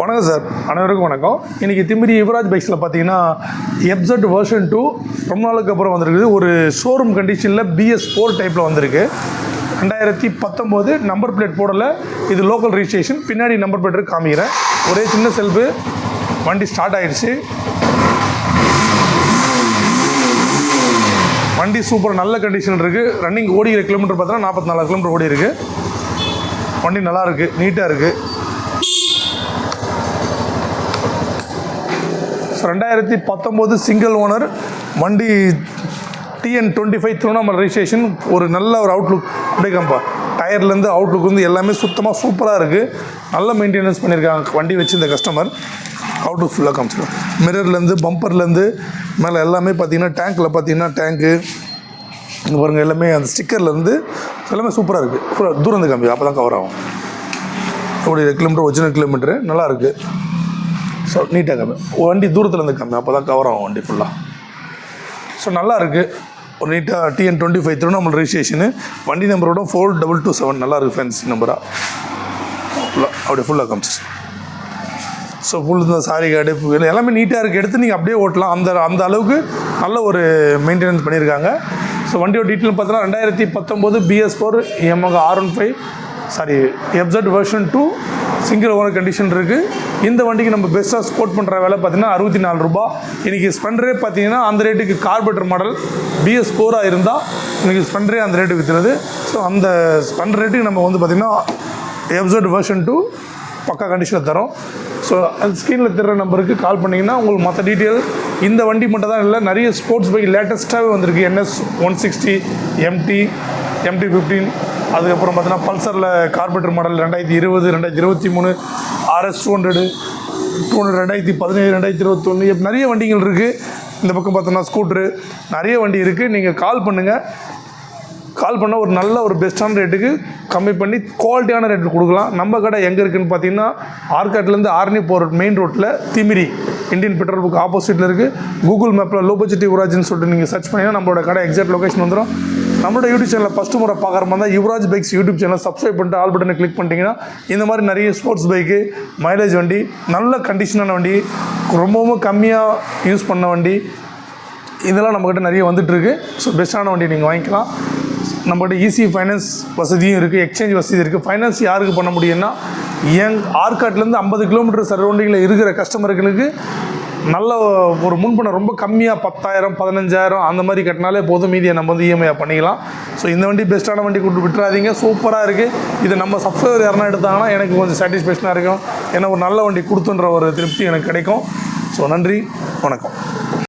வணக்கம் சார், அனைவருக்கும் வணக்கம். இன்றைக்கி திமிரி யுவராஜ் பைக்ஸில் பார்த்தீங்கன்னா FZ வெர்ஷன் 2 ரொம்ப நாளுக்கு அப்புறம் வந்திருக்குது. ஒரு ஷோரூம் கண்டிஷனில் BS4 டைப்பில் வந்திருக்கு. 2019 நம்பர் பிளேட் போடலை, இது லோக்கல் ரிஜிஸ்ட்ரேஷன். பின்னாடி நம்பர் பிளேட் காமிக்கிறேன். ஒரே சின்ன செல்ஃபு, வண்டி ஸ்டார்ட் ஆகிடுச்சு. வண்டி சூப்பர் நல்ல கண்டிஷன் இருக்குது. ரன்னிங் ஓடிக்கிற கிலோமீட்டர் பார்த்தீங்கன்னா 44 கிலோமீட்டர் ஓடி இருக்குது. வண்டி நல்லா இருக்குது, நீட்டாக இருக்குது. 2019 சிங்கிள் ஓனர் வண்டி, TN25 திருவண்ணாமலை ரிஜிஸ்ட்ரேஷன். ஒரு நல்ல ஒரு அவுட்லுக் அப்படியே கம்பா, டயர்லேருந்து அவுட்லுக் வந்து எல்லாமே சுத்தமாக சூப்பராக இருக்குது. நல்ல மெயின்டெனன்ஸ் பண்ணியிருக்காங்க வண்டி வச்சு இந்த கஸ்டமர். அவுட்லுக் ஃபுல்லாக காமிச்சிடும். மிரர்லேருந்து பம்பர்லேருந்து மேலே எல்லாமே பார்த்தீங்கன்னா, டேங்க்கில் பார்த்தீங்கன்னா டேங்க்கு இங்கே பாருங்கள், எல்லாமே அந்த ஸ்டிக்கர்லேருந்து எல்லாமே சூப்பராக இருக்குது. ஃபுல்லாக தூரம் காமி, அப்போ தான் கவர் ஆகும். அப்படி கிலோமீட்டர் ஒரிஜினல் கிலோமீட்டரு நல்லாயிருக்கு. ஸோ நீட்டாக கம்மி, வண்டி தூரத்தில் இருந்து கம்மி, அப்போ தான் கவர் ஆகும் வண்டி ஃபுல்லாக. ஸோ நல்லா இருக்குது. ஒரு நீட்டாக TN25 திருவண்ணாமலை ரிஜிஸ்ட்ரேஷனு. வண்டி நம்பரோட 4227 நல்லா இருக்குது, ஃபேன்சி நம்பராக ஃபுல்லாக அப்படியே ஃபுல்லாக காமிச்சிச்சு. ஸோ ஃபுல் இந்த சாரி கார்டு எல்லாமே நீட்டாக இருக்குது. எடுத்து நீங்கள் அப்படியே ஓட்டலாம். அந்த அளவுக்கு நல்ல ஒரு மெயின்டெனன்ஸ் பண்ணியிருக்காங்க. ஸோ வண்டியோட டீட்டெயில் பார்த்தீங்கன்னா 2019 BS4 Yamaha R15 FZ version 2 single owner condition இருக்குது. இந்த வண்டிக்கு நம்ம பெஸ்ட்டாக ஸ்போர்ட் பண்ணுற வேலை பார்த்தீங்கன்னா 64 ரூபா. இன்றைக்கி ஸ்பெண்டரே பார்த்தீங்கன்னா அந்த ரேட்டுக்கு கார்பரேட்டர் மாடல் BS4 இருந்தால் இன்றைக்கி ஸ்பெண்டரே அந்த ரேட்டு விற்றுறது. ஸோ அந்த ஸ்பெண்டர் ரேட்டுக்கு நம்ம வந்து பார்த்திங்கன்னா FZ வெர்ஷன் 2 பக்கா கண்டிஷனில் தரோம். ஸோ அந்த ஸ்க்ரீனில் தர்ற நம்பருக்கு கால் பண்ணிங்கன்னா உங்களுக்கு மற்ற டீட்டெயில், இந்த வண்டி மட்டும் தான் இல்லை, நிறைய ஸ்போர்ட்ஸ் பைக் லேட்டஸ்ட்டாகவே வந்திருக்கு. NS 160, MT15, அதுக்கப்புறம் பார்த்தீங்கன்னா பல்சரில் கார்பரேட்டர் மாடல் 2020, 2023, RS 200, 2017, 2021 நிறைய வண்டிகள் இருக்குது. இந்த பக்கம் பார்த்தோன்னா ஸ்கூட்ரு நிறைய வண்டி இருக்குது. நீங்கள் கால் பண்ணுங்கள். கால் பண்ணால் ஒரு நல்ல ஒரு பெஸ்ட்டான ரேட்டுக்கு கம்மி பண்ணி குவாலிட்டியான ரேட்டு கொடுக்கலாம். நம்ம கடை எங்கே இருக்குதுன்னு பார்த்தீங்கன்னா, ஆர்காட்லேருந்து ஆர்னி போகிற மெயின் ரோட்டில் திமிரி இந்தியன் பெட்ரோல் பங்க் ஆப்போசிட்டில் இருக்குது. கூகுள் மேப்பில் லோ பட்ஜெட் யுவராஜ்னு சொல்லிட்டு நீங்கள் சர்ச் பண்ணிங்கன்னா நம்மளோட கடை எக்ஸாக்ட் லொக்கேஷன் வந்துடும். நம்மளோட யூடியூப் சேனலில் ஃபஸ்ட்டு முறை பார்க்குற மாதிரி தான் Yuvraj bikes YouTube channel subscribe பண்ணிட்டு ஆல் பட்டனை கிளிக் பண்ணிட்டீங்கன்னா இந்த மாதிரி நிறைய ஸ்போர்ட்ஸ் பைக்கு, மைலேஜ் வண்டி, நல்ல கண்டிஷனான வண்டி, ரொம்பவும் கம்மியாக யூஸ் பண்ண வண்டி, இதெல்லாம் நம்மக்கிட்ட நிறைய வந்துட்டுருக்கு. ஸோ பெஸ்ட்டான வண்டி நீங்கள் வாங்கிக்கலாம். நம்மகிட்ட ஈஸி ஃபைனான்ஸ் வசதியும் இருக்குது, எக்ஸ்சேஞ்ச் வசதி இருக்குது. ஃபைனான்ஸ் யாருக்கு பண்ண முடியும்னா, ஆர்காட்லேருந்து 50 கிலோமீட்டர் சரௌண்டிங்கில் இருக்கிற கஸ்டமர்களுக்கு நல்ல ஒரு முன்பணம் ரொம்ப கம்மியாக 10,000, 15,000 அந்த மாதிரி கட்டினாலே போதும். மீதியை நம்ம வந்து EMI பண்ணிக்கலாம். ஸோ இந்த வண்டி பெஸ்ட்டான வண்டி கொண்டு விட்டுறாதீங்க, சூப்பராக இருக்குது. இது நம்ம சப்ஸ்கிரைபர் யாருன்னா எடுத்தாங்கன்னா எனக்கு கொஞ்சம் சாட்டிஸ்ஃபேக்ஷனாக இருக்கும். ஏன்னா ஒரு நல்ல வண்டி கொடுத்துன்ற ஒரு திருப்தி எனக்கு கிடைக்கும். ஸோ நன்றி, வணக்கம்.